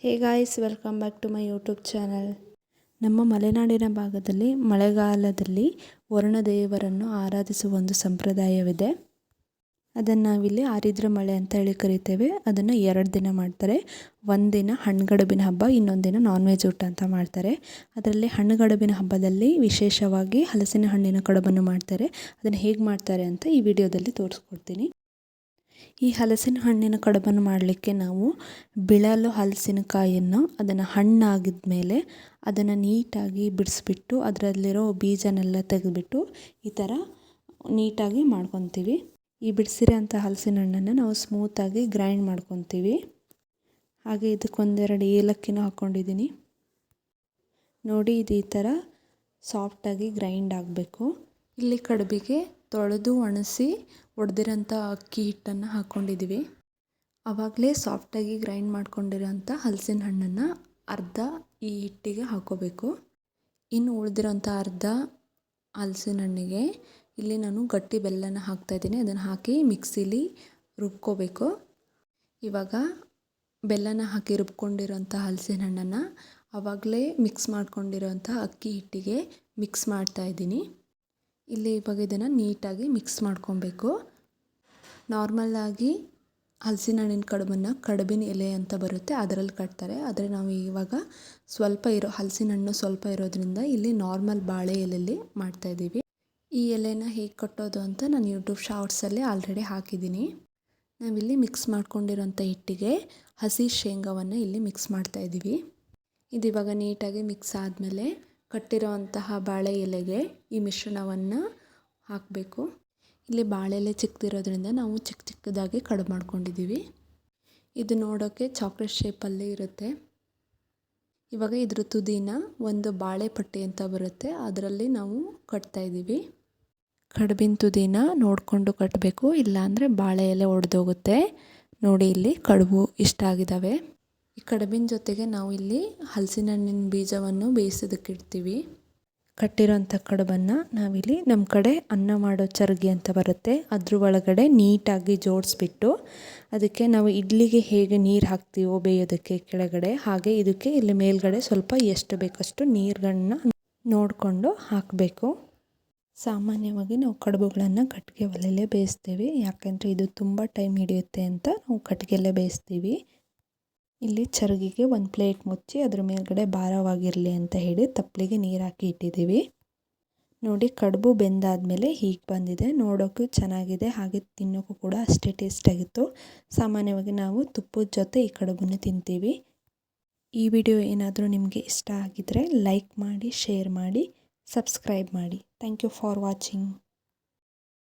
Hey guys, welcome back to my YouTube channel. ನಮ್ಮ ಮಲೆನಾಡಿನ ಭಾಗದಲ್ಲಿ ಮಳೆಗಾಲದಲ್ಲಿ ವರುಣದೇವರನ್ನು ಆರಾಧಿಸುವ ಒಂದು ಸಂಪ್ರದಾಯವಿದೆ. ಅದನ್ನು ನಾವಿಲ್ಲಿ ಆರಿದ್ರ ಮಳೆ ಅಂತ ಹೇಳಿ ಕರಿತೇವೆ. ಅದನ್ನು 2 ದಿನ ಮಾಡ್ತಾರೆ. ಒಂದಿನ ಹಣ್ಣುಗಡುಬಿನ ಹಬ್ಬ, ಇನ್ನೊಂದು ದಿನ ನಾನ್ ವೆಜ್ ಊಟ ಅಂತ ಮಾಡ್ತಾರೆ. ಅದರಲ್ಲಿ ಹಣ್ಣುಗಡುಬಿನ ಹಬ್ಬದಲ್ಲಿ ವಿಶೇಷವಾಗಿ ಹಲಸಿನ ಹಣ್ಣಿನ ಕಡುಬನ್ನು ಮಾಡ್ತಾರೆ. ಅದನ್ನು ಹೇಗೆ ಮಾಡ್ತಾರೆ ಅಂತ ಈ ವಿಡಿಯೋದಲ್ಲಿ ತೋರಿಸ್ಕೊಡ್ತೀನಿ. ಈ ಹಲಸಿನ ಹಣ್ಣಿನ ಕಡುಬನ್ನು ಮಾಡಲಿಕ್ಕೆ ನಾವು ಬಿಳಲು ಹಲಸಿನಕಾಯಿಯನ್ನು ಅದನ್ನು ಹಣ್ಣಾಗಿದ ಮೇಲೆ ಅದನ್ನು ನೀಟಾಗಿ ಬಿಡಿಸ್ಬಿಟ್ಟು ಅದರಲ್ಲಿರೋ ಬೀಜನೆಲ್ಲ ತೆಗೆದುಬಿಟ್ಟು ಈ ಥರ ನೀಟಾಗಿ ಮಾಡ್ಕೊತೀವಿ. ಈ ಬಿಡಿಸಿರೋಂಥ ಹಲಸಿನ ಹಣ್ಣನ್ನು ನಾವು ಸ್ಮೂತಾಗಿ ಗ್ರೈಂಡ್ ಮಾಡ್ಕೊತೀವಿ. ಹಾಗೆ ಇದಕ್ಕೊಂದೆರಡು ಏಲಕ್ಕಿನೂ ಹಾಕ್ಕೊಂಡಿದ್ದೀನಿ. ನೋಡಿ, ಇದು ಈ ಥರ ಸಾಫ್ಟಾಗಿ ಗ್ರೈಂಡ್ ಆಗಬೇಕು. ಇಲ್ಲಿ ಕಡುಬಿಗೆ ತೊಳೆದು ಒಣಗಿಸಿ ಒಡೆದಿರೋಂಥ ಅಕ್ಕಿ ಹಿಟ್ಟನ್ನು ಹಾಕ್ಕೊಂಡಿದ್ದೀವಿ. ಆವಾಗಲೇ ಸಾಫ್ಟಾಗಿ ಗ್ರೈಂಡ್ ಮಾಡ್ಕೊಂಡಿರೋಂಥ ಹಲಸಿನ ಹಣ್ಣನ್ನು ಅರ್ಧ ಈ ಹಿಟ್ಟಿಗೆ ಹಾಕ್ಕೋಬೇಕು. ಇನ್ನು ಉಳಿದಿರೋಂಥ ಅರ್ಧ ಹಲಸಿನ ಹಣ್ಣಿಗೆ ಇಲ್ಲಿ ನಾನು ಗಟ್ಟಿ ಬೆಲ್ಲನ ಹಾಕ್ತಾಯಿದ್ದೀನಿ. ಅದನ್ನು ಹಾಕಿ ಮಿಕ್ಸಿಲಿ ರುಬ್ಕೋಬೇಕು. ಇವಾಗ ಬೆಲ್ಲನ ಹಾಕಿ ರುಬ್ಕೊಂಡಿರೋಂಥ ಹಲಸಿನ ಹಣ್ಣನ್ನು ಆವಾಗಲೇ ಮಿಕ್ಸ್ ಮಾಡ್ಕೊಂಡಿರೋಂಥ ಅಕ್ಕಿ ಹಿಟ್ಟಿಗೆ ಮಿಕ್ಸ್ ಮಾಡ್ತಾಯಿದ್ದೀನಿ. ಇಲ್ಲಿ ಇವಾಗ ಇದನ್ನು ನೀಟಾಗಿ ಮಿಕ್ಸ್ ಮಾಡ್ಕೊಬೇಕು. ನಾರ್ಮಲ್ಲಾಗಿ ಹಲಸಿನ ಹಣ್ಣಿನ ಕಡುಬನ್ನು ಕಡುಬಿನ ಎಲೆ ಅಂತ ಬರುತ್ತೆ, ಅದರಲ್ಲಿ ಕಟ್ತಾರೆ. ಆದರೆ ನಾವು ಇವಾಗ ಹಲಸಿನ ಹಣ್ಣು ಸ್ವಲ್ಪ ಇರೋದ್ರಿಂದ ಇಲ್ಲಿ ನಾರ್ಮಲ್ ಬಾಳೆ ಎಲೆಯಲ್ಲಿ ಮಾಡ್ತಾಯಿದ್ದೀವಿ. ಈ ಎಲೆನ ಹೇಗೆ ಕಟ್ಟೋದು ಅಂತ ನಾನು ಯೂಟ್ಯೂಬ್ ಶಾರ್ಟ್ಸಲ್ಲಿ ಆಲ್ರೆಡಿ ಹಾಕಿದ್ದೀನಿ. ನಾವಿಲ್ಲಿ ಮಿಕ್ಸ್ ಮಾಡ್ಕೊಂಡಿರೋಂಥ ಹಿಟ್ಟಿಗೆ ಹಸಿ ಶೇಂಗಾವನ್ನು ಇಲ್ಲಿ ಮಿಕ್ಸ್ ಮಾಡ್ತಾಯಿದ್ದೀವಿ. ಇದು ಇವಾಗ ನೀಟಾಗಿ ಮಿಕ್ಸ್ ಆದಮೇಲೆ ಕಟ್ಟಿರೋಂತಹ ಬಾಳೆ ಎಲೆಗೆ ಈ ಮಿಶ್ರಣವನ್ನು ಹಾಕಬೇಕು. ಇಲ್ಲಿ ಬಾಳೆ ಎಲೆ ಚಿಕ್ಕದಿರೋದ್ರಿಂದ ನಾವು ಚಿಕ್ಕ ಚಿಕ್ಕದಾಗಿ ಕಡುಬು ಮಾಡ್ಕೊಂಡಿದ್ದೀವಿ. ಇದು ನೋಡೋಕ್ಕೆ ಚಾಕ್ಲೇಟ್ ಶೇಪಲ್ಲಿ ಇರುತ್ತೆ. ಇವಾಗ ಇದ್ರ ತುದಿನ ಒಂದು ಬಾಳೆ ಪಟ್ಟಿ ಅಂತ ಬರುತ್ತೆ, ಅದರಲ್ಲಿ ನಾವು ಕಟ್ತಾಯಿದ್ದೀವಿ. ಕಡುಬಿನ ತುದಿನ ನೋಡಿಕೊಂಡು ಕಟ್ಟಬೇಕು, ಇಲ್ಲಾಂದರೆ ಬಾಳೆ ಎಲೆ ಒಡೆದೋಗುತ್ತೆ. ನೋಡಿ, ಇಲ್ಲಿ ಕಡುಬು ಇಷ್ಟ ಆಗಿದ್ದಾವೆ. ಈ ಕಡುಬಿನ ಜೊತೆಗೆ ನಾವು ಇಲ್ಲಿ ಹಲಸಿನ ಹಣ್ಣಿನ ಬೀಜವನ್ನು ಬೇಯಿಸೋದಕ್ಕಿಡ್ತೀವಿ. ಕಟ್ಟಿರೋಂಥ ಕಡುಬನ್ನು ನಾವಿಲ್ಲಿ ನಮ್ಮ ಕಡೆ ಅನ್ನ ಮಾಡೋ ಚರಗಿ ಅಂತ ಬರುತ್ತೆ, ಅದ್ರ ಒಳಗಡೆ ನೀಟಾಗಿ ಜೋಡಿಸ್ಬಿಟ್ಟು ಅದಕ್ಕೆ ನಾವು ಇಡ್ಲಿಗೆ ಹೇಗೆ ನೀರು ಹಾಕ್ತೀವೋ ಬೇಯೋದಕ್ಕೆ ಕೆಳಗಡೆ, ಹಾಗೆ ಇದಕ್ಕೆ ಇಲ್ಲಿ ಮೇಲ್ಗಡೆ ಸ್ವಲ್ಪ ಎಷ್ಟು ಬೇಕಷ್ಟು ನೀರುಗಳನ್ನ ನೋಡಿಕೊಂಡು ಹಾಕಬೇಕು. ಸಾಮಾನ್ಯವಾಗಿ ನಾವು ಕಡುಬುಗಳನ್ನು ಕಟ್ಟಿಗೆ ಒಲೆಯಲ್ಲೇ ಬೇಯಿಸ್ತೀವಿ, ಯಾಕೆಂದರೆ ಇದು ತುಂಬ ಟೈಮ್ ಹಿಡಿಯುತ್ತೆ ಅಂತ ನಾವು ಕಟ್ಟಿಗೆಯಲ್ಲೇ ಬೇಯಿಸ್ತೀವಿ. ಇಲ್ಲಿ ಚರಗಿಗೆ ಒಂದು ಪ್ಲೇಟ್ ಮುಚ್ಚಿ ಅದ್ರ ಮೇಲ್ಗಡೆ ಭಾರವಾಗಿರಲಿ ಅಂತ ಹೇಳಿ ತಪ್ಪಲಿಗೆ ನೀರು ಹಾಕಿ ಇಟ್ಟಿದ್ದೀವಿ. ನೋಡಿ, ಕಡುಬು ಬೆಂದಾದಮೇಲೆ ಹೀಗೆ ಬಂದಿದೆ. ನೋಡೋಕ್ಕೂ ಚೆನ್ನಾಗಿದೆ, ಹಾಗೆ ತಿನ್ನೋಕ್ಕೂ ಕೂಡ ಅಷ್ಟೇ ಟೇಸ್ಟಾಗಿತ್ತು. ಸಾಮಾನ್ಯವಾಗಿ ನಾವು ತುಪ್ಪದ ಜೊತೆ ಈ ಕಡುಬನ್ನು ತಿಂತೀವಿ. ಈ ವಿಡಿಯೋ ಏನಾದರೂ ನಿಮಗೆ ಇಷ್ಟ ಆಗಿದ್ದರೆ ಲೈಕ್ ಮಾಡಿ, ಶೇರ್ ಮಾಡಿ, ಸಬ್ಸ್ಕ್ರೈಬ್ ಮಾಡಿ. Thank you for watching.